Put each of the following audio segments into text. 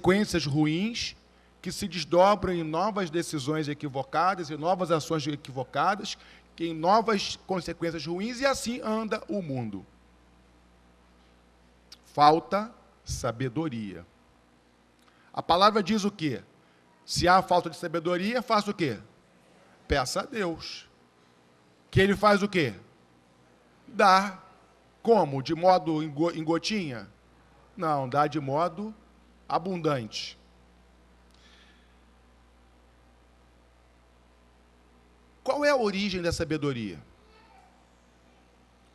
consequências ruins que se desdobram em novas decisões equivocadas, em novas ações equivocadas, em novas consequências ruins, e assim anda o mundo. Falta sabedoria. A palavra diz o quê? Se há falta de sabedoria, faça o quê? Peça a Deus. Que Ele faz o quê? Dá. Como? De modo em gotinha? Não, dá de modo abundante. Qual é a origem da sabedoria?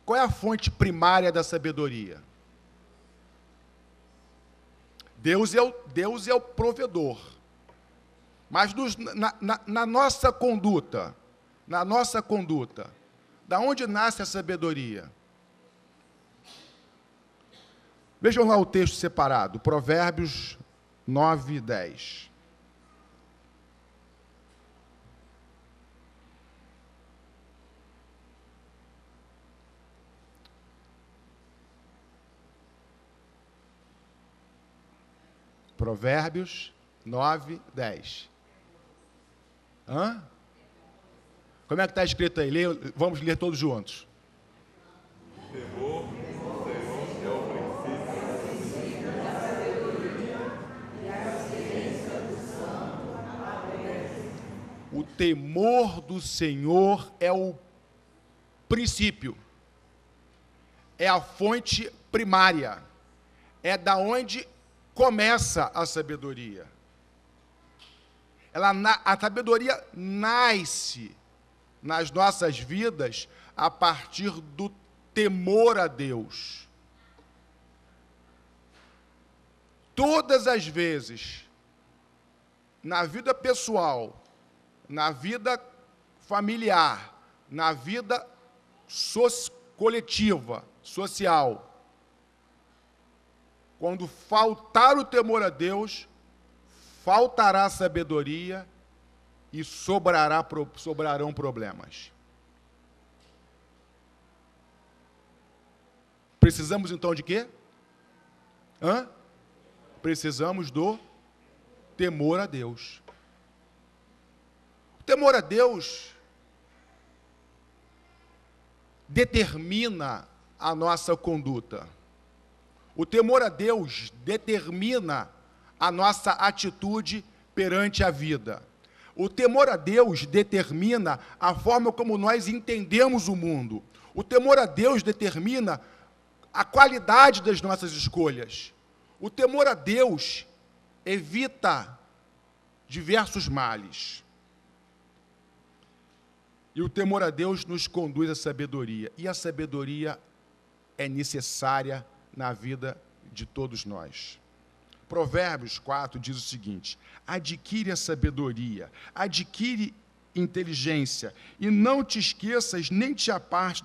Qual é a fonte primária da sabedoria? Deus é o provedor. Mas na nossa conduta, da onde nasce a sabedoria? Vejam lá o texto separado, Provérbios 9, 10. Provérbios 9, 10. Hã? Como é que está escrito aí? Vamos ler todos juntos. O temor do Senhor é o princípio, é a fonte primária, é da onde começa a sabedoria. A sabedoria nasce nas nossas vidas a partir do temor a Deus. Todas as vezes, na vida pessoal, na vida familiar, na vida coletiva, social, quando faltar o temor a Deus, faltará a sabedoria e sobrarão problemas. Precisamos então de quê? Precisamos do temor a Deus. O temor a Deus determina a nossa conduta. O temor a Deus determina a nossa atitude perante a vida. O temor a Deus determina a forma como nós entendemos o mundo. O temor a Deus determina a qualidade das nossas escolhas. O temor a Deus evita diversos males. E o temor a Deus nos conduz à sabedoria. E a sabedoria é necessária na vida de todos nós. Provérbios 4 diz o seguinte: adquire a sabedoria, adquire inteligência, e não te esqueças nem te aparte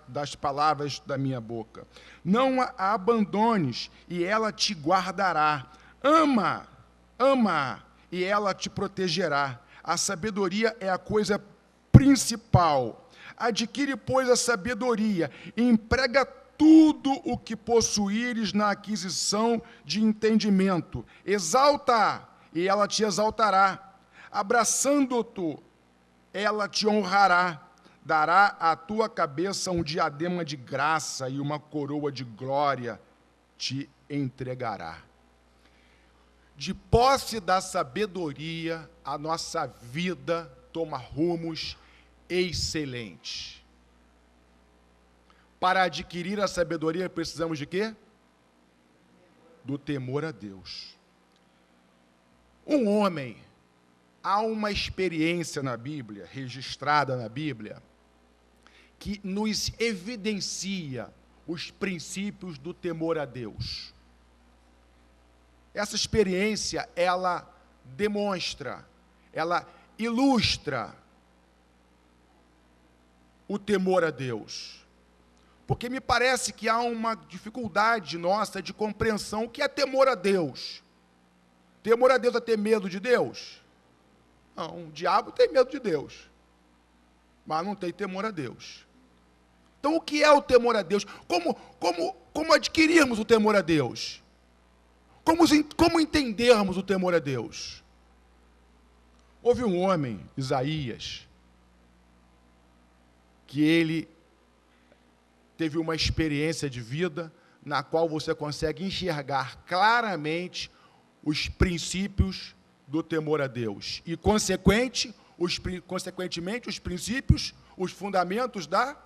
das palavras da minha boca. Não a abandones, e ela te guardará. Ama, e ela te protegerá. A sabedoria é a coisa principal. Adquire, pois, a sabedoria, e emprega tudo o que possuíres na aquisição de entendimento. Exalta, e ela te exaltará. Abraçando-te, ela te honrará. Dará à tua cabeça um diadema de graça, e uma coroa de glória te entregará. De posse da sabedoria, a nossa vida toma rumos excelentes. Para adquirir a sabedoria, precisamos de quê? Do temor a Deus. Um homem, há uma experiência na Bíblia, registrada na Bíblia, que nos evidencia os princípios do temor a Deus. Essa experiência, ela demonstra, ela ilustra o temor a Deus. Porque me parece que há uma dificuldade nossa de compreensão. O que é temor a Deus? Temor a Deus é ter medo de Deus? Não, o diabo tem medo de Deus, mas não tem temor a Deus. Então, o que é o temor a Deus? Como adquirirmos o temor a Deus? Como entendermos o temor a Deus? Houve um homem, Isaías, que ele teve uma experiência de vida na qual você consegue enxergar claramente os princípios do temor a Deus e, consequentemente, os princípios, os fundamentos da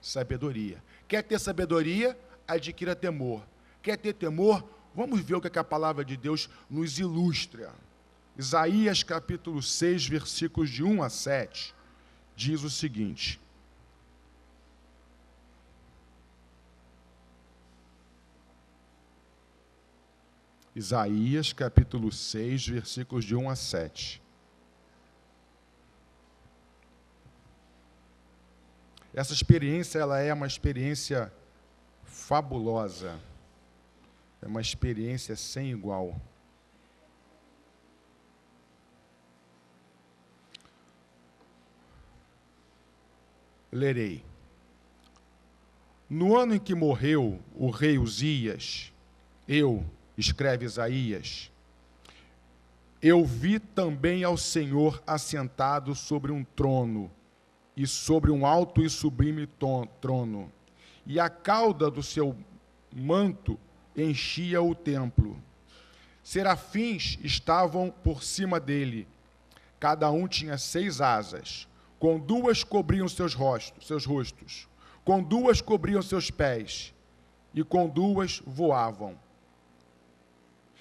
sabedoria. Quer ter sabedoria? Adquira temor. Quer ter temor? Vamos ver o que a palavra de Deus nos ilustra. Isaías, capítulo 6, versículos de 1 a 7, diz o seguinte: Isaías, capítulo 6, versículos de 1 a 7. Essa experiência, ela é uma experiência fabulosa. É uma experiência sem igual. Lerei. No ano em que morreu o rei Uzias, escreve Isaías, eu vi também ao Senhor assentado sobre um trono, e sobre um alto e sublime trono, e a cauda do seu manto enchia o templo. Serafins estavam por cima dele, cada um tinha 6 asas, com 2 cobriam seus rostos, com 2 cobriam seus pés, e com 2 voavam.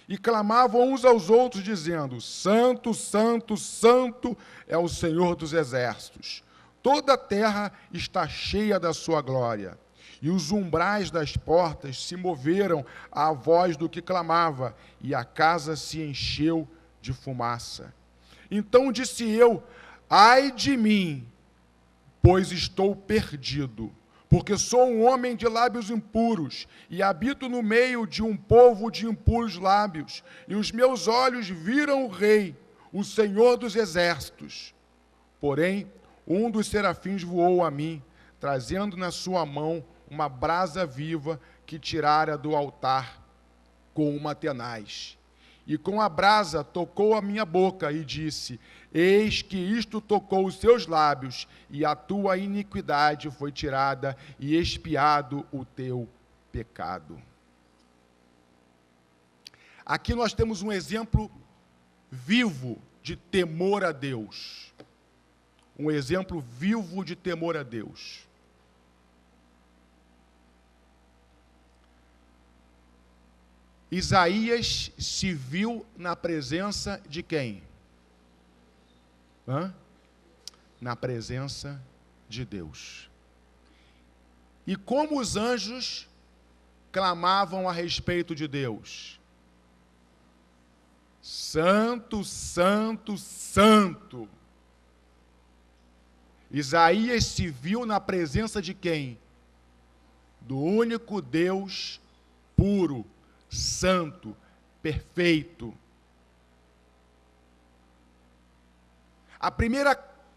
E clamavam uns aos outros, dizendo: Santo, Santo, Santo é o Senhor dos exércitos. Toda a terra está cheia da sua glória. E os umbrais das portas se moveram à voz do que clamava, e a casa se encheu de fumaça. Então disse eu: ai de mim, pois estou perdido, porque sou um homem de lábios impuros, e habito no meio de um povo de impuros lábios, e os meus olhos viram o Rei, o Senhor dos exércitos. Porém, um dos serafins voou a mim, trazendo na sua mão uma brasa viva que tirara do altar com uma tenaz. E com a brasa tocou a minha boca e disse: eis que isto tocou os seus lábios, e a tua iniquidade foi tirada, e expiado o teu pecado. Aqui nós temos um exemplo vivo de temor a Deus. Um exemplo vivo de temor a Deus. Isaías se viu na presença de quem? Na presença de Deus. E como os anjos clamavam a respeito de Deus? Santo, Santo, Santo. Isaías se viu na presença de quem? Do único Deus puro, santo, perfeito. A primeira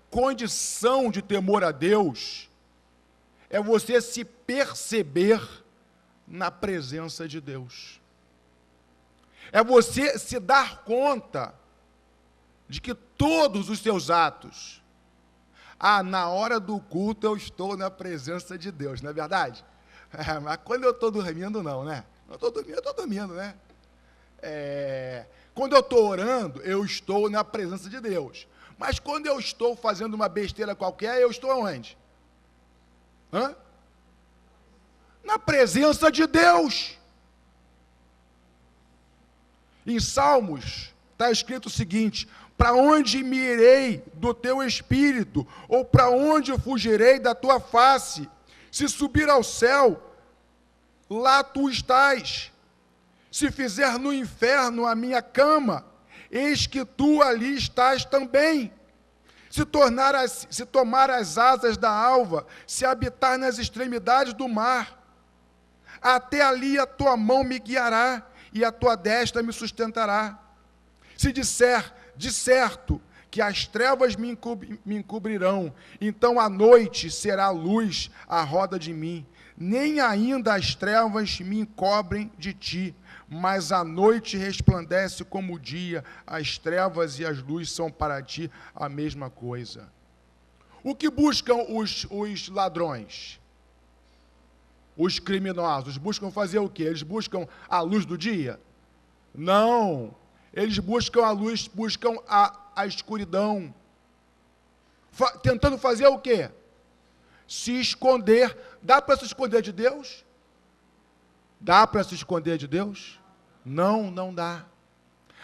condição de temor a Deus é você se perceber na presença de Deus. É você se dar conta de que todos os seus atos, na hora do culto eu estou na presença de Deus, não é verdade? Mas quando eu estou dormindo, não, né? Eu estou dormindo, né? Quando eu estou orando, eu estou na presença de Deus. Mas quando eu estou fazendo uma besteira qualquer, eu estou aonde? Na presença de Deus. Em Salmos está escrito o seguinte: para onde me irei do teu espírito? Ou para onde fugirei da tua face? Se subir ao céu, lá tu estás. Se fizer no inferno a minha cama, eis que tu ali estás também. Se tomar as asas da alva, se habitar nas extremidades do mar, até ali a tua mão me guiará, e a tua destra me sustentará. Se disser, de certo, que as trevas me encobrirão, então a noite será luz à roda de mim, nem ainda as trevas me encobrem de ti, mas a noite resplandece como o dia, as trevas e as luzes são para ti a mesma coisa. O que buscam os ladrões? Os criminosos buscam fazer o quê? Eles buscam a luz do dia? Não. Eles buscam a luz, buscam a escuridão. Tentando fazer o quê? Se esconder. Dá para se esconder de Deus? Dá para se esconder de Deus? Não, não dá.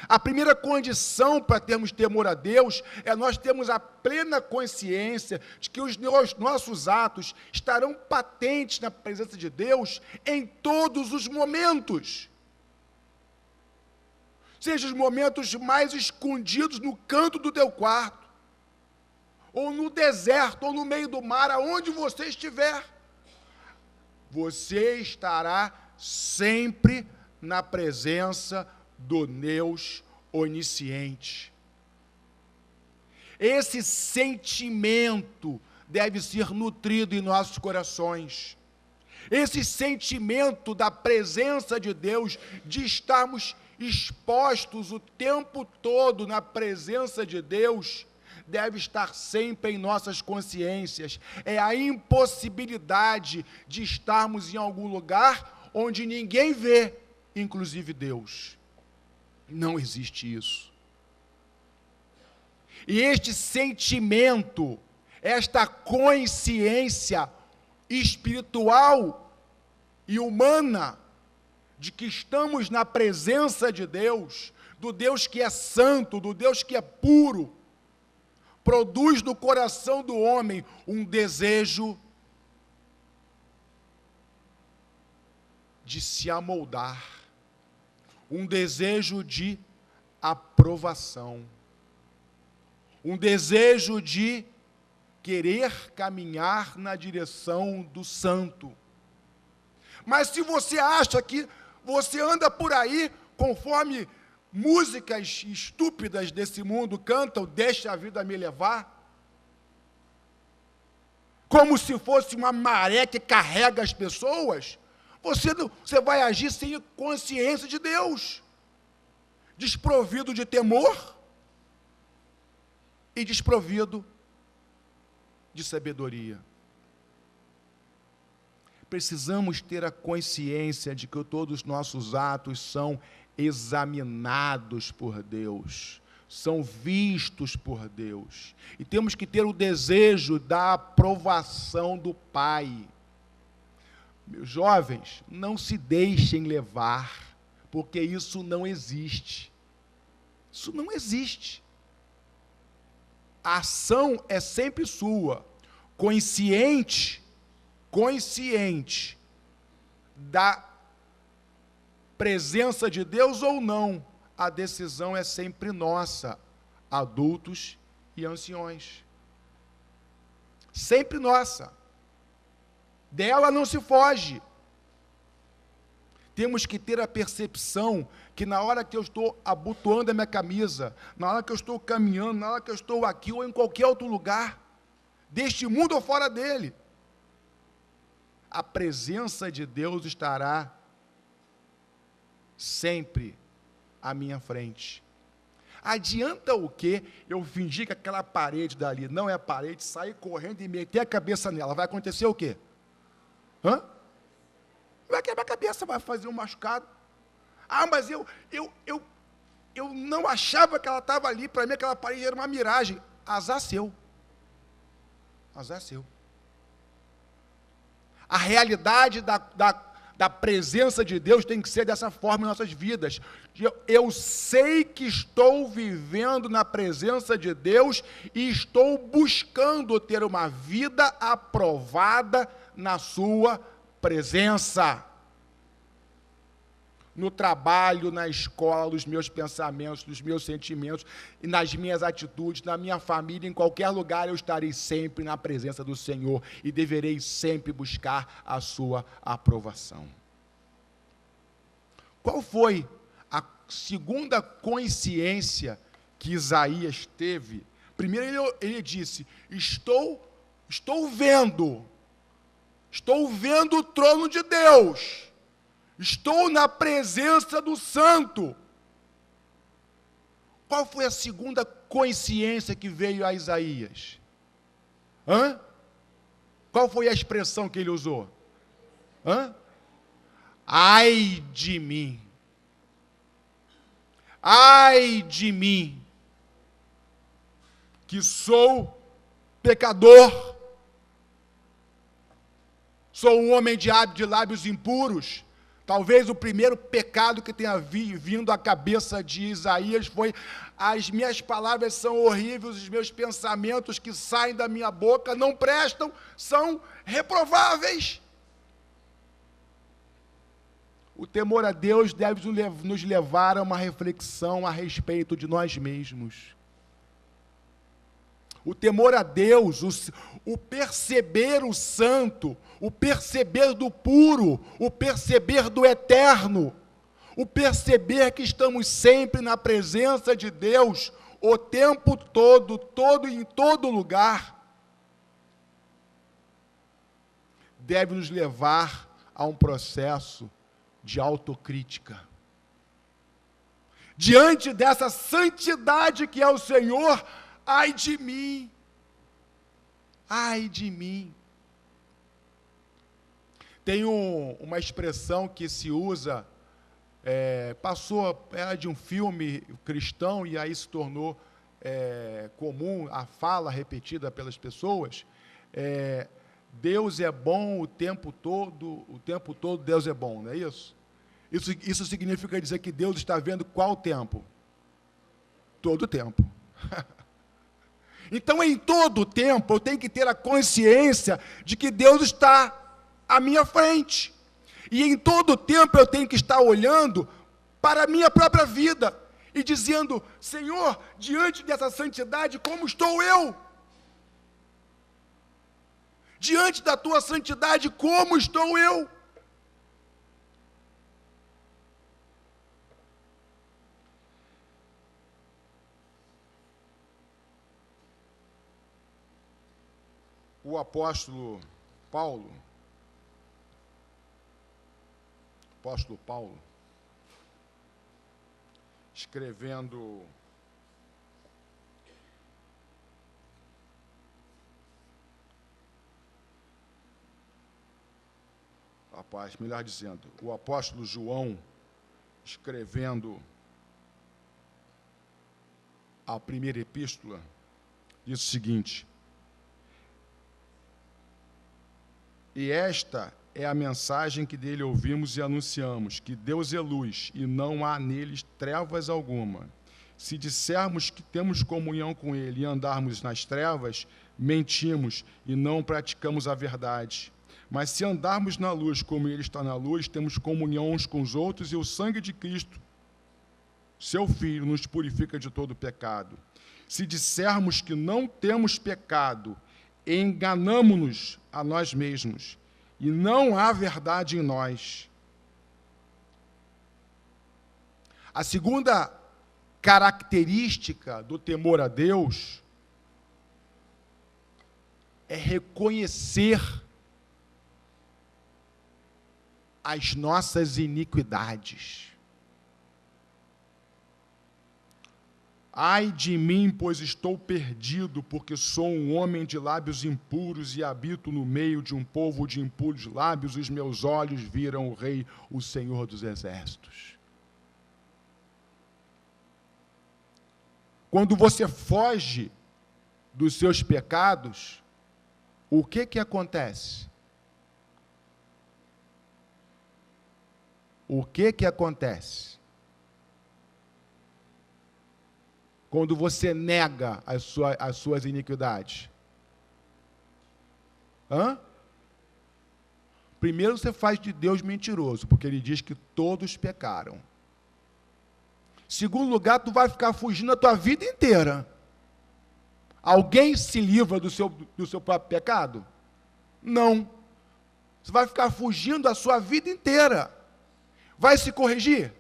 A primeira condição para termos temor a Deus é nós termos a plena consciência de que os nossos atos estarão patentes na presença de Deus em todos os momentos. Seja os momentos mais escondidos no canto do teu quarto, ou no deserto, ou no meio do mar, aonde você estiver. Você estará sempre na presença do Deus onisciente. Esse sentimento deve ser nutrido em nossos corações. Esse sentimento da presença de Deus, de estarmos expostos o tempo todo na presença de Deus, deve estar sempre em nossas consciências. É a impossibilidade de estarmos em algum lugar onde ninguém vê, inclusive Deus. Não existe isso. E este sentimento, esta consciência espiritual e humana de que estamos na presença de Deus, do Deus que é santo, do Deus que é puro, produz no coração do homem um desejo de se amoldar, um desejo de aprovação, um desejo de querer caminhar na direção do santo. Mas se você acha que você anda por aí conforme músicas estúpidas desse mundo cantam, deixa a vida me levar, como se fosse uma maré que carrega as pessoas, você vai agir sem consciência de Deus, desprovido de temor e desprovido de sabedoria. Precisamos ter a consciência de que todos os nossos atos são examinados por Deus, são vistos por Deus, e temos que ter o desejo da aprovação do Pai. Meus jovens, não se deixem levar, porque isso não existe. Isso não existe. A ação é sempre sua, consciente da presença de Deus ou não, a decisão é sempre nossa, adultos e anciões. Sempre nossa. Dela não se foge. Temos que ter a percepção que na hora que eu estou abotoando a minha camisa, na hora que eu estou caminhando, na hora que eu estou aqui ou em qualquer outro lugar, deste mundo ou fora dele, a presença de Deus estará sempre à minha frente. Adianta o quê? Eu fingir que aquela parede dali não é parede, sair correndo e meter a cabeça nela. Vai acontecer o quê? Vai quebrar a cabeça, vai fazer um machucado. Ah, mas eu não achava que ela estava ali, para mim aquela parede era uma miragem. Azar seu. Azar seu. A realidade da presença de Deus tem que ser dessa forma em nossas vidas. Eu sei que estou vivendo na presença de Deus e estou buscando ter uma vida aprovada na sua presença. No trabalho, na escola, nos meus pensamentos, nos meus sentimentos, e nas minhas atitudes, na minha família, em qualquer lugar, eu estarei sempre na presença do Senhor e deverei sempre buscar a sua aprovação. Qual foi a segunda consciência que Isaías teve? Primeiro ele disse, estou vendo o trono de Deus. Estou na presença do Santo. Qual foi a segunda consciência que veio a Isaías? Qual foi a expressão que ele usou? Ai de mim. Ai de mim, que sou pecador. Sou um homem de lábios impuros. Talvez o primeiro pecado que tenha vindo à cabeça de Isaías foi: as minhas palavras são horríveis, os meus pensamentos que saem da minha boca não prestam, são reprováveis. O temor a Deus deve nos levar a uma reflexão a respeito de nós mesmos. O temor a Deus, o perceber o santo, o perceber do puro, o perceber do eterno, o perceber que estamos sempre na presença de Deus, o tempo todo, em todo lugar, deve nos levar a um processo de autocrítica. Diante dessa santidade que é o Senhor, ai de mim, ai de mim. Tem uma expressão que se usa, era de um filme cristão, e aí se tornou comum a fala repetida pelas pessoas, Deus é bom o tempo todo Deus é bom, não é isso? Isso significa dizer que Deus está vendo qual tempo? Todo o tempo. Então, em todo o tempo, eu tenho que ter a consciência de que Deus está à minha frente. E em todo o tempo eu tenho que estar olhando para a minha própria vida e dizendo: Senhor, diante dessa santidade, como estou eu? Diante da tua santidade, como estou eu? O apóstolo Paulo, escrevendo melhor dizendo, o apóstolo João, escrevendo a primeira epístola, diz o seguinte: e esta é a mensagem que dele ouvimos e anunciamos, que Deus é luz e não há neles trevas alguma. Se dissermos que temos comunhão com ele e andarmos nas trevas, mentimos e não praticamos a verdade. Mas se andarmos na luz como ele está na luz, temos comunhão uns com os outros, e o sangue de Cristo, seu Filho, nos purifica de todo pecado. Se dissermos que não temos pecado, enganamo-nos a nós mesmos, e não há verdade em nós. A segunda característica do temor a Deus é reconhecer as nossas iniquidades. Ai de mim, pois estou perdido, porque sou um homem de lábios impuros e habito no meio de um povo de impuros lábios. Os meus olhos viram o Rei, o Senhor dos Exércitos. Quando você foge dos seus pecados, o que acontece? O que acontece? Quando você nega as suas iniquidades? Primeiro você faz de Deus mentiroso, porque ele diz que todos pecaram. Segundo lugar, tu vai ficar fugindo a tua vida inteira. Alguém se livra do seu próprio pecado? Não. Você vai ficar fugindo a sua vida inteira. Vai se corrigir?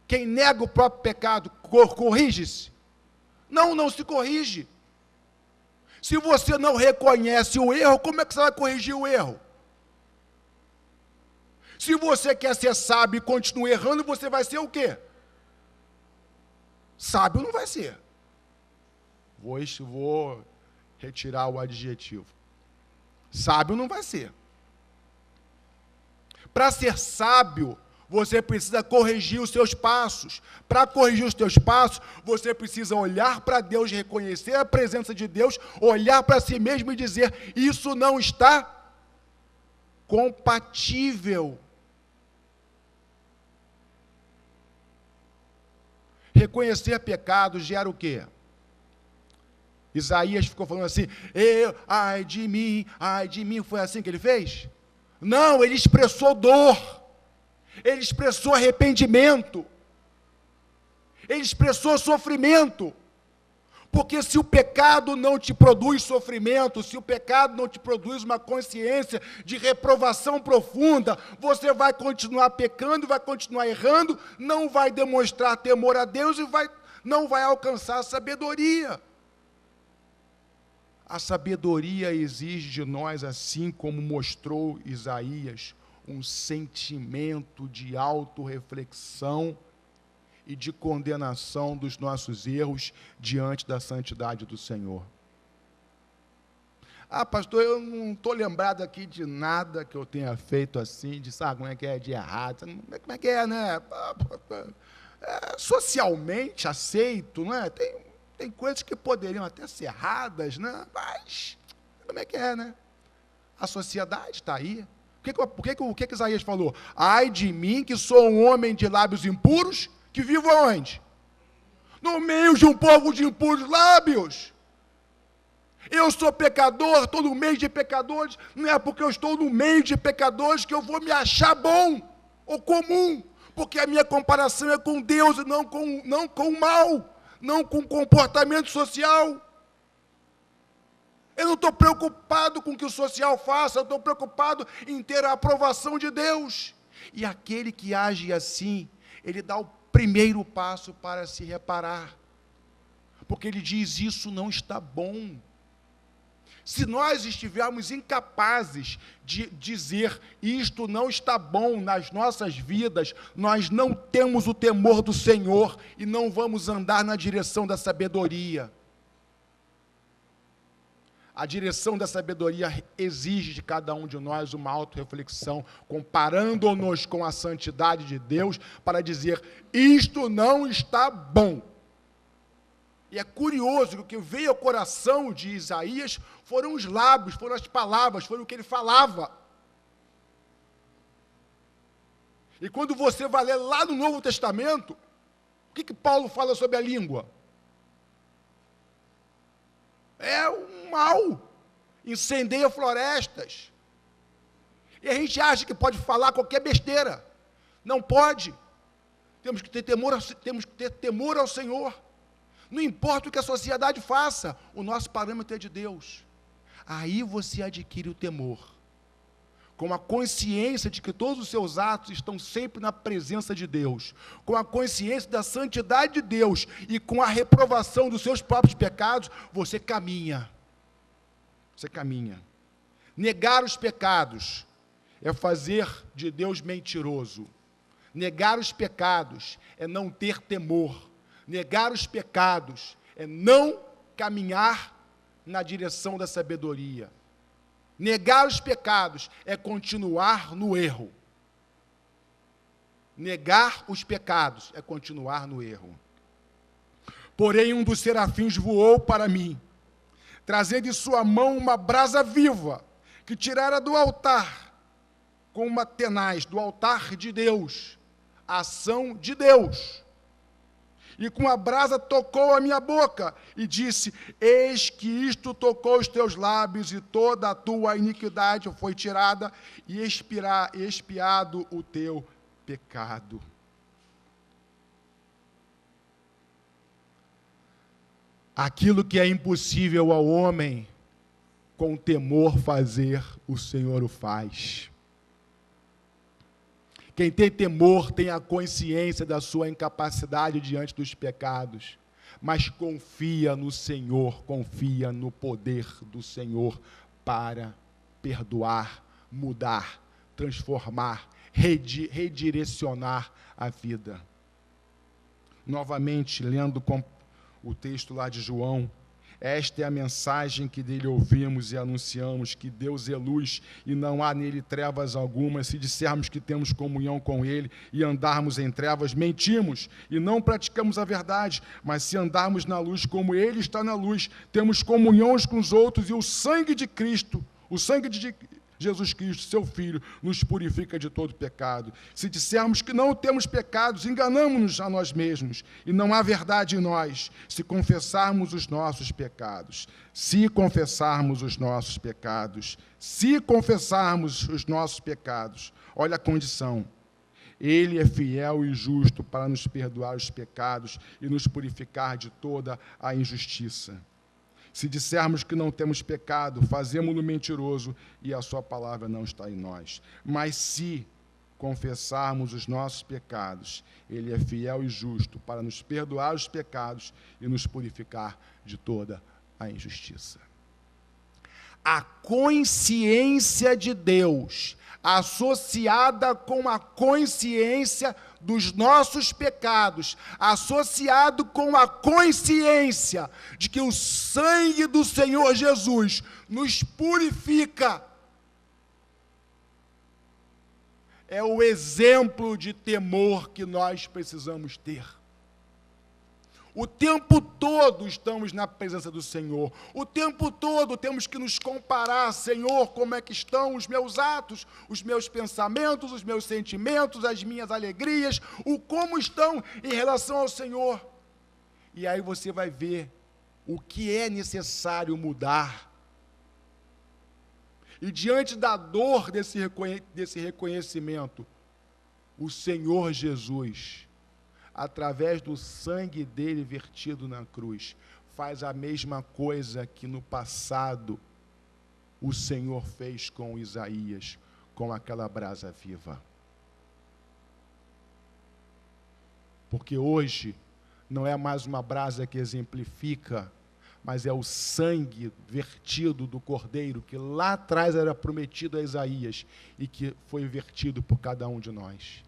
Quem nega o próprio pecado, corrige-se? Não se corrige. Se você não reconhece o erro, como é que você vai corrigir o erro? Se você quer ser sábio e continua errando, você vai ser o quê? Sábio não vai ser. Vou retirar o adjetivo. Sábio não vai ser. Para ser sábio, você precisa corrigir os seus passos. Para corrigir os seus passos, você precisa olhar para Deus, reconhecer a presença de Deus, olhar para si mesmo e dizer: isso não está compatível. Reconhecer pecado gera o quê? Isaías ficou falando assim: ai de mim, foi assim que ele fez? Não, ele expressou dor, ele expressou arrependimento, ele expressou sofrimento, porque se o pecado não te produz sofrimento, se o pecado não te produz uma consciência de reprovação profunda, você vai continuar pecando, vai continuar errando, não vai demonstrar temor a Deus e não vai alcançar a sabedoria. A sabedoria exige de nós, assim como mostrou Isaías, um sentimento de autorreflexão e de condenação dos nossos erros diante da santidade do Senhor. Pastor, eu não estou lembrado aqui de nada que eu tenha feito assim, sabe como é que é, de errado, como é que é, né? Socialmente aceito, né? Tem coisas que poderiam até ser erradas, né? Mas, como é que é, né? A sociedade está aí. O que Isaías falou? Ai de mim, que sou um homem de lábios impuros, que vivo aonde? No meio de um povo de impuros lábios. Eu sou pecador, estou no meio de pecadores, não é porque eu estou no meio de pecadores que eu vou me achar bom ou comum, porque a minha comparação é com Deus e não com o mal. Não com comportamento social. Eu não estou preocupado com o que o social faça, eu estou preocupado em ter a aprovação de Deus. E aquele que age assim, ele dá o primeiro passo para se reparar. Porque ele diz: isso não está bom. Se nós estivermos incapazes de dizer isto não está bom nas nossas vidas, nós não temos o temor do Senhor e não vamos andar na direção da sabedoria. A direção da sabedoria exige de cada um de nós uma autorreflexão, comparando-nos com a santidade de Deus, para dizer: isto não está bom. E é curioso que o que veio ao coração de Isaías foram os lábios, foram as palavras, foi o que ele falava. E quando você vai ler lá no Novo Testamento, o que Paulo fala sobre a língua? É um mal, incendeia florestas. E a gente acha que pode falar qualquer besteira. Não pode. Temos que ter temor ao Senhor. Não importa o que a sociedade faça, o nosso parâmetro é de Deus. Aí você adquire o temor, com a consciência de que todos os seus atos estão sempre na presença de Deus, com a consciência da santidade de Deus e com a reprovação dos seus próprios pecados, você caminha. Você caminha. Negar os pecados é fazer de Deus mentiroso. Negar os pecados é não ter temor. Negar os pecados é não caminhar na direção da sabedoria. Negar os pecados é continuar no erro. Negar os pecados é continuar no erro. Porém, um dos serafins voou para mim, trazendo de sua mão uma brasa viva, que tirara do altar, com uma tenaz, do altar de Deus, a ação de Deus. E com a brasa tocou a minha boca, e disse: eis que isto tocou os teus lábios, e toda a tua iniquidade foi tirada, e expiado o teu pecado. Aquilo que é impossível ao homem, com temor fazer, o Senhor o faz. Quem tem temor tem a consciência da sua incapacidade diante dos pecados, mas confia no Senhor, confia no poder do Senhor para perdoar, mudar, transformar, redirecionar a vida. Novamente, lendo o texto lá de João, esta é a mensagem que dele ouvimos e anunciamos, que Deus é luz e não há nele trevas alguma. Se dissermos que temos comunhão com ele e andarmos em trevas, mentimos e não praticamos a verdade. Mas se andarmos na luz como ele está na luz, temos comunhão uns com os outros, e o sangue de Cristo, o sangue de Jesus Cristo, seu Filho, nos purifica de todo pecado. Se dissermos que não temos pecados, enganamo-nos a nós mesmos, e não há verdade em nós. Se confessarmos os nossos pecados, olha a condição. Ele é fiel e justo para nos perdoar os pecados e nos purificar de toda a injustiça. Se dissermos que não temos pecado, fazemo-lo mentiroso e a sua palavra não está em nós. Mas se confessarmos os nossos pecados, ele é fiel e justo para nos perdoar os pecados e nos purificar de toda a injustiça. A consciência de Deus, associada com a consciência dos nossos pecados, associado com a consciência de que o sangue do Senhor Jesus nos purifica, é o exemplo de temor que nós precisamos ter. O tempo todo estamos na presença do Senhor. O tempo todo temos que nos comparar, Senhor, como é que estão os meus atos, os meus pensamentos, os meus sentimentos, as minhas alegrias, como estão em relação ao Senhor. E aí você vai ver o que é necessário mudar. E diante da dor desse reconhecimento, o Senhor Jesus, através do sangue dele vertido na cruz, faz a mesma coisa que no passado o Senhor fez com Isaías, com aquela brasa viva. Porque hoje não é mais uma brasa que exemplifica, mas é o sangue vertido do Cordeiro, que lá atrás era prometido a Isaías e que foi vertido por cada um de nós.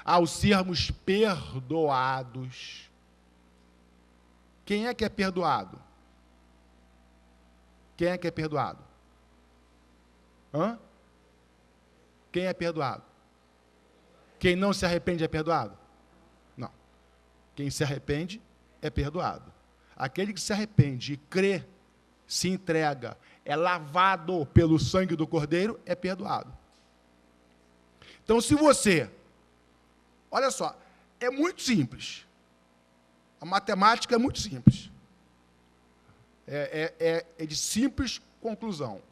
Ao sermos perdoados, quem é que é perdoado? Quem é que é perdoado? Quem é perdoado? Quem não se arrepende é perdoado? Não. Quem se arrepende é perdoado. Aquele que se arrepende e crê, se entrega, é lavado pelo sangue do Cordeiro, é perdoado. Então, se você... Olha só, é muito simples. A matemática é muito simples. É de simples conclusão.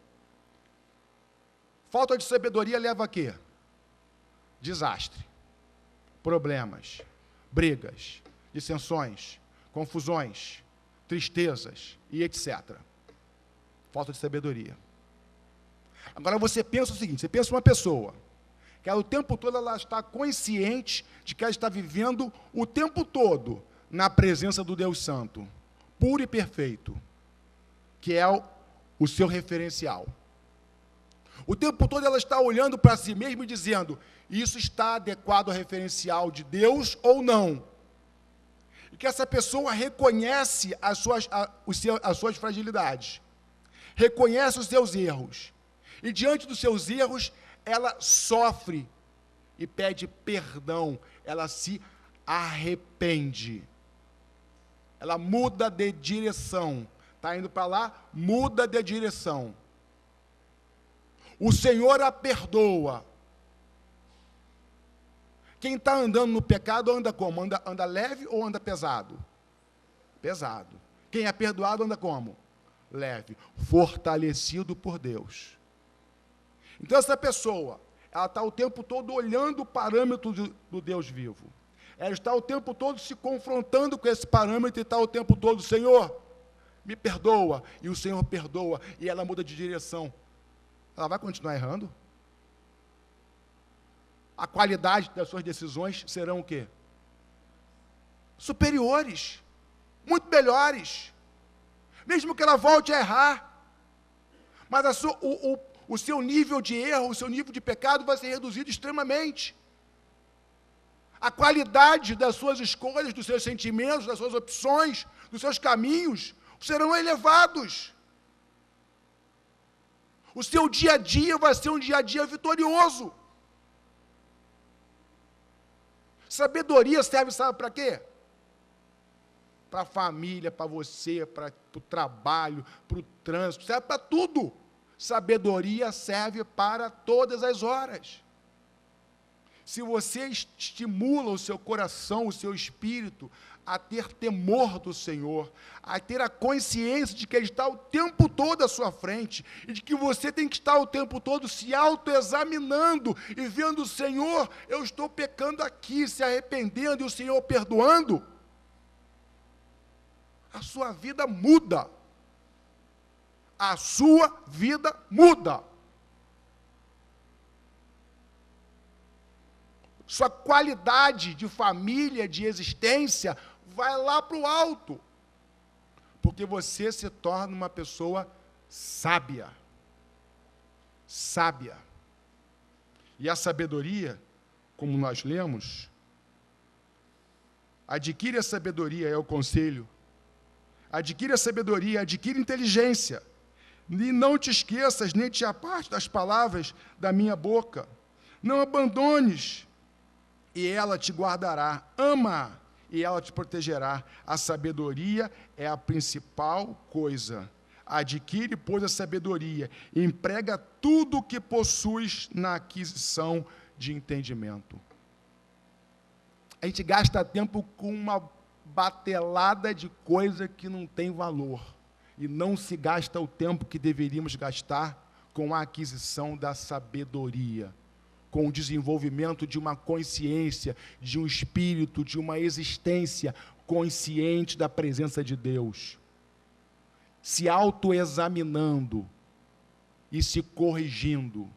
Falta de sabedoria leva a quê? Desastre, problemas, brigas, dissensões, confusões, tristezas e etc. Falta de sabedoria. Agora você pensa o seguinte, você pensa uma pessoa que o tempo todo ela está consciente de que ela está vivendo o tempo todo na presença do Deus Santo, puro e perfeito, que é o seu referencial. O tempo todo ela está olhando para si mesma e dizendo, isso está adequado ao referencial de Deus ou não? E que essa pessoa reconhece as suas fragilidades, reconhece os seus erros, e diante dos seus erros, ela sofre e pede perdão, ela se arrepende, ela muda de direção, está indo para lá, muda de direção. O Senhor a perdoa. Quem está andando no pecado anda como? Anda leve ou anda pesado? Pesado. Quem é perdoado anda como? Leve, fortalecido por Deus. Então essa pessoa, ela está o tempo todo olhando o parâmetro do Deus vivo. Ela está o tempo todo se confrontando com esse parâmetro e está o tempo todo, Senhor, me perdoa. E o Senhor perdoa e ela muda de direção. Ela vai continuar errando? A qualidade das suas decisões serão o quê? Superiores, muito melhores. Mesmo que ela volte a errar. Mas o seu nível de erro, o seu nível de pecado vai ser reduzido extremamente. A qualidade das suas escolhas, dos seus sentimentos, das suas opções, dos seus caminhos, serão elevados. O seu dia a dia vai ser um dia a dia vitorioso. Sabedoria serve, sabe para quê? Para a família, para você, para o trabalho, para o trânsito, serve para tudo. Sabedoria serve para todas as horas. Se você estimula o seu coração, o seu espírito, a ter temor do Senhor, a ter a consciência de que Ele está o tempo todo à sua frente, e de que você tem que estar o tempo todo se autoexaminando e vendo: Senhor, eu estou pecando aqui, se arrependendo, e o Senhor perdoando, a sua vida muda. A sua vida muda. Sua qualidade de família, de existência, vai lá para o alto. Porque você se torna uma pessoa sábia. Sábia. E a sabedoria, como nós lemos, adquire a sabedoria, é o conselho. Adquire a sabedoria, adquire inteligência. E não te esqueças, nem te aparte das palavras da minha boca. Não abandones, e ela te guardará. Ama, e ela te protegerá. A sabedoria é a principal coisa. Adquire, pois, a sabedoria, e emprega tudo o que possuis na aquisição de entendimento. A gente gasta tempo com uma batelada de coisa que não tem valor, e não se gasta o tempo que deveríamos gastar com a aquisição da sabedoria, com o desenvolvimento de uma consciência, de um espírito, de uma existência consciente da presença de Deus, se autoexaminando e se corrigindo.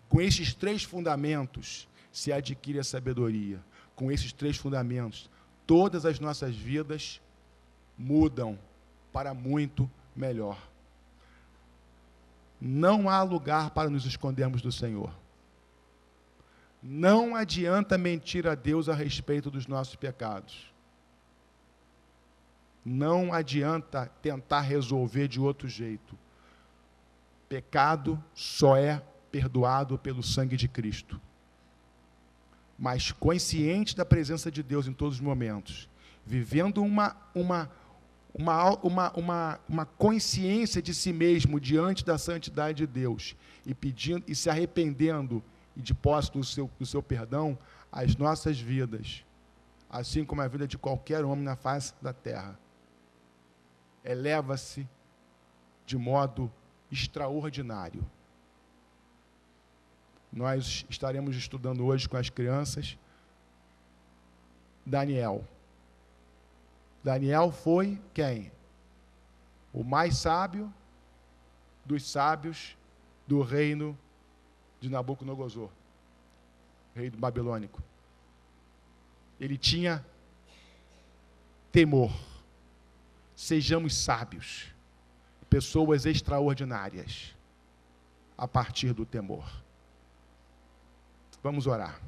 Com esses 3 fundamentos se adquire a sabedoria. Com esses 3 fundamentos, todas as nossas vidas mudam para muito melhor. Não há lugar para nos escondermos do Senhor. Não adianta mentir a Deus a respeito dos nossos pecados. Não adianta tentar resolver de outro jeito. Pecado só é perdoado pelo sangue de Cristo. Mas consciente da presença de Deus em todos os momentos, vivendo uma consciência de si mesmo diante da santidade de Deus, e pedindo e se arrependendo e de posse do seu perdão, as nossas vidas, assim como a vida de qualquer homem na face da terra, eleva-se de modo extraordinário. Nós estaremos estudando hoje com as crianças Daniel. Daniel foi quem? O mais sábio dos sábios do reino de Nabucodonosor, rei do babilônico. Ele tinha temor. Sejamos sábios, pessoas extraordinárias, a partir do temor. Vamos orar.